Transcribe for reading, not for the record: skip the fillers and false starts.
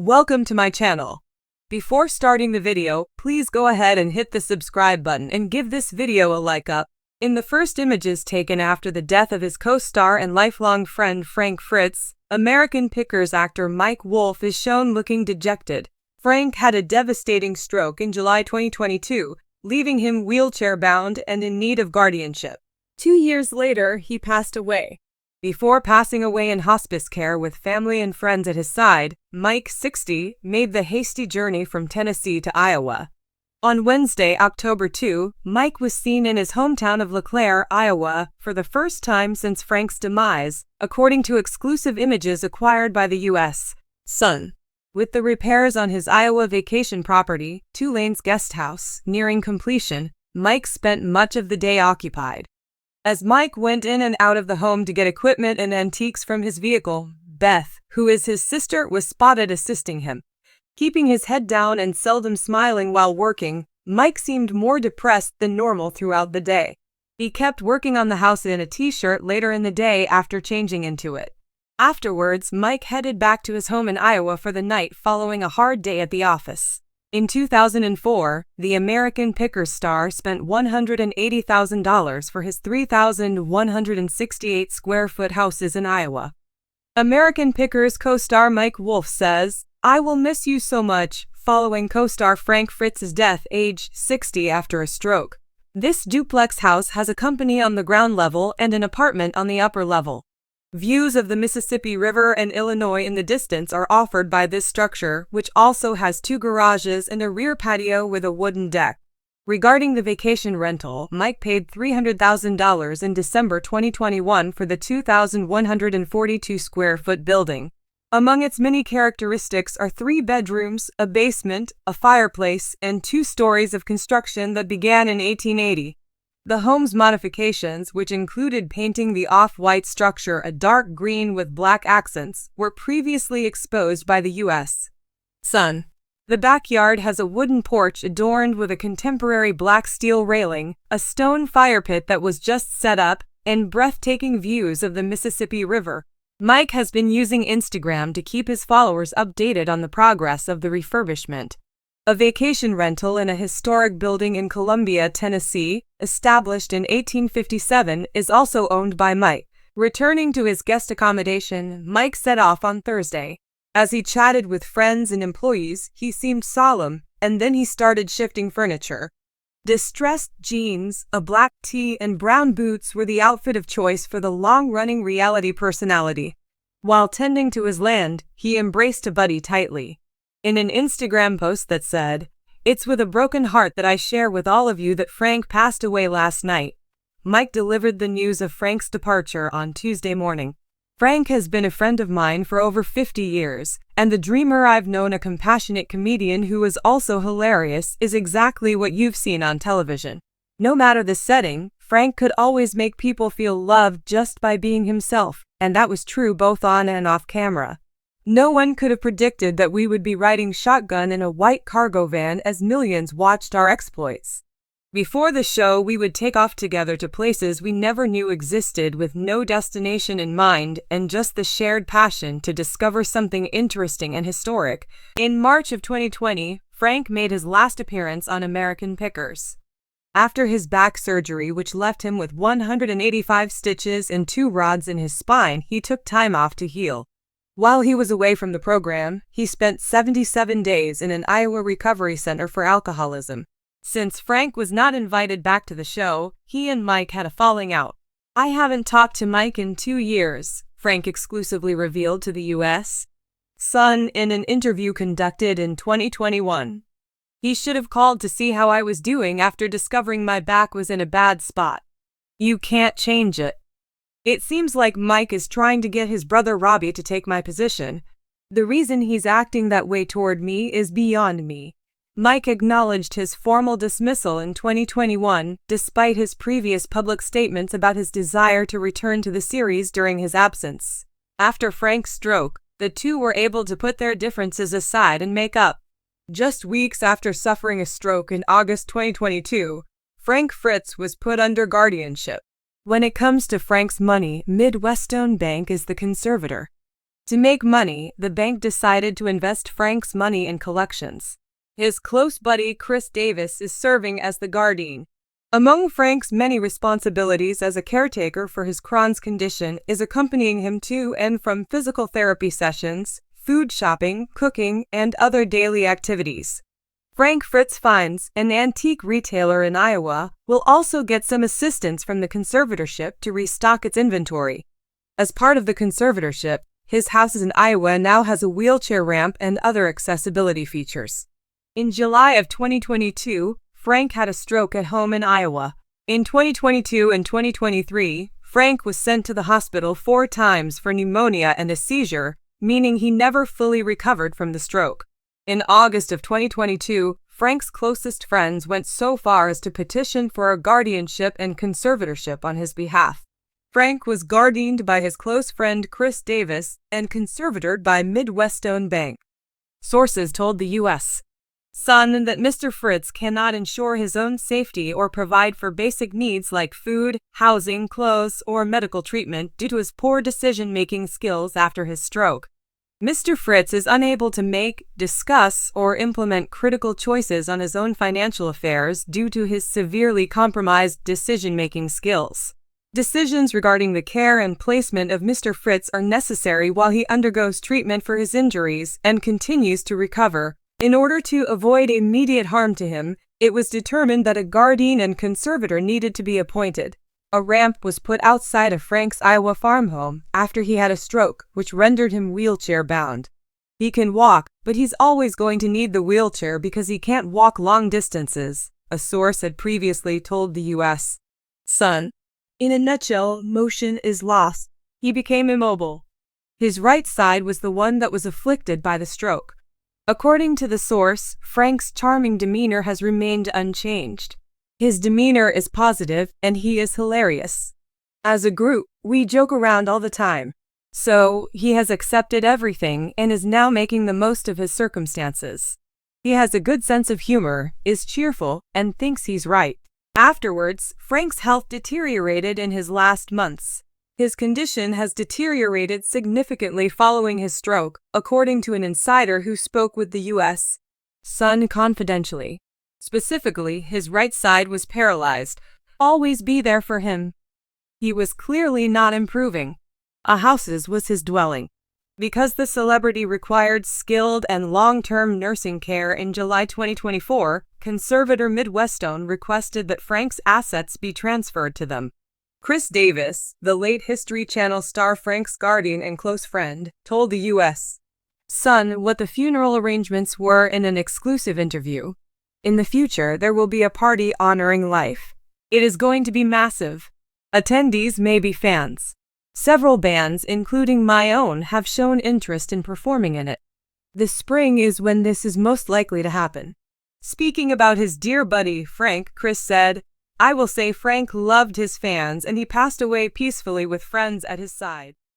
Welcome to my channel. Before starting the video, please go ahead and hit the subscribe button and give this video a like up. In the first images taken after the death of his co-star and lifelong friend Frank Fritz, American Pickers actor Mike Wolfe is shown looking dejected. Frank had a devastating stroke in July 2022, leaving him wheelchair-bound and in need of guardianship. 2 years later, he passed away. Before passing away in hospice care with family and friends at his side, Mike, 60, made the hasty journey from Tennessee to Iowa. On Wednesday, October 2, Mike was seen in his hometown of LeClaire, Iowa, for the first time since Frank's demise, according to exclusive images acquired by the U.S. Sun. With the repairs on his Iowa vacation property, Two Lanes Guest House, nearing completion, Mike spent much of the day occupied. As Mike went in and out of the home to get equipment and antiques from his vehicle, Beth, who is his sister, was spotted assisting him. Keeping his head down and seldom smiling while working, Mike seemed more depressed than normal throughout the day. He kept working on the house in a t-shirt later in the day after changing into it. Afterwards, Mike headed back to his home in Iowa for the night following a hard day at the office. In 2004, the American Pickers star spent $180,000 for his 3,168 square foot houses in Iowa. American Pickers co-star Mike Wolfe says, "I will miss you so much," following co-star Frank Fritz's death, age 60, after a stroke. This duplex house has a company on the ground level and an apartment on the upper level. Views of the Mississippi River and Illinois in the distance are offered by this structure, which also has 2 garages and a rear patio with a wooden deck. Regarding the vacation rental, Mike paid $300,000 in December 2021 for the 2,142 square foot building. Among its many characteristics are 3 bedrooms, a basement, a fireplace, and 2 stories of construction that began in 1880. The home's modifications, which included painting the off-white structure a dark green with black accents, were previously exposed by the U.S. Sun. The backyard has a wooden porch adorned with a contemporary black steel railing, a stone fire pit that was just set up, and breathtaking views of the Mississippi River. Mike has been using Instagram to keep his followers updated on the progress of the refurbishment. A vacation rental in a historic building in Columbia, Tennessee, established in 1857, is also owned by Mike. Returning to his guest accommodation, Mike set off on Thursday. As he chatted with friends and employees, he seemed solemn, and then he started shifting furniture. Distressed jeans, a black tee, and brown boots were the outfit of choice for the long-running reality personality. While tending to his land, he embraced a buddy tightly. In an Instagram post that said, "It's with a broken heart that I share with all of you that Frank passed away last night," Mike delivered the news of Frank's departure on Tuesday morning. "Frank has been a friend of mine for over 50 years, and the dreamer I've known, a compassionate comedian who is also hilarious, is exactly what you've seen on television. No matter the setting, Frank could always make people feel loved just by being himself, and that was true both on and off camera. No one could have predicted that we would be riding shotgun in a white cargo van as millions watched our exploits. Before the show, we would take off together to places we never knew existed with no destination in mind and just the shared passion to discover something interesting and historic." In March of 2020, Frank made his last appearance on American Pickers. After his back surgery, which left him with 185 stitches and 2 rods in his spine, he took time off to heal. While he was away from the program, he spent 77 days in an Iowa recovery center for alcoholism. Since Frank was not invited back to the show, he and Mike had a falling out. "I haven't talked to Mike in 2 years, Frank exclusively revealed to the U.S. Sun in an interview conducted in 2021. "He should have called to see how I was doing after discovering my back was in a bad spot. You can't change it. It seems like Mike is trying to get his brother Robbie to take my position. The reason he's acting that way toward me is beyond me." Mike acknowledged his formal dismissal in 2021, despite his previous public statements about his desire to return to the series during his absence. After Frank's stroke, the two were able to put their differences aside and make up. Just weeks after suffering a stroke in August 2022, Frank Fritz was put under guardianship. When it comes to Frank's money, Midwestone Bank is the conservator. To make money, the bank decided to invest Frank's money in collections. His close buddy Chris Davis is serving as the guardian. Among Frank's many responsibilities as a caretaker for his Crohn's condition is accompanying him to and from physical therapy sessions, food shopping, cooking, and other daily activities. Frank Fritz finds, an antique retailer in Iowa, will also get some assistance from the conservatorship to restock its inventory. As part of the conservatorship, his house in Iowa now has a wheelchair ramp and other accessibility features. In July of 2022, Frank had a stroke at home in Iowa. In 2022 and 2023, Frank was sent to the hospital 4 times for pneumonia and a seizure, meaning he never fully recovered from the stroke. In August of 2022, Frank's closest friends went so far as to petition for a guardianship and conservatorship on his behalf. Frank was guardianed by his close friend Chris Davis and conservatored by Midwestone Bank. Sources told the U.S. Sun that Mr. Fritz cannot ensure his own safety or provide for basic needs like food, housing, clothes, or medical treatment due to his poor decision-making skills after his stroke. Mr. Fritz is unable to make, discuss, or implement critical choices on his own financial affairs due to his severely compromised decision-making skills. Decisions regarding the care and placement of Mr. Fritz are necessary while he undergoes treatment for his injuries and continues to recover. In order to avoid immediate harm to him, it was determined that a guardian and conservator needed to be appointed. A ramp was put outside of Frank's Iowa farm home after he had a stroke, which rendered him wheelchair-bound. He can walk, but he's always going to need the wheelchair because he can't walk long distances, a source had previously told the U.S. Sun. In a nutshell, motion is lost. He became immobile. His right side was the one that was afflicted by the stroke. According to the source, Frank's charming demeanor has remained unchanged. His demeanor is positive, and he is hilarious. As a group, we joke around all the time. So, he has accepted everything and is now making the most of his circumstances. He has a good sense of humor, is cheerful, and thinks he's right. Afterwards, Frank's health deteriorated in his last months. His condition has deteriorated significantly following his stroke, according to an insider who spoke with the U.S. Sun confidentially. Specifically, his right side was paralyzed. Always be there for him. He was clearly not improving. A houses was his dwelling. Because the celebrity required skilled and long-term nursing care in July 2024, conservator Midwestone requested that Frank's assets be transferred to them. Chris Davis, the late History Channel star Frank's guardian and close friend, told the U.S. Sun what the funeral arrangements were in an exclusive interview. In the future, there will be a party honoring life. It is going to be massive. Attendees may be fans. Several bands, including my own, have shown interest in performing in it. This spring is when this is most likely to happen. Speaking about his dear buddy, Frank, Chris said, I will say Frank loved his fans and he passed away peacefully with friends at his side.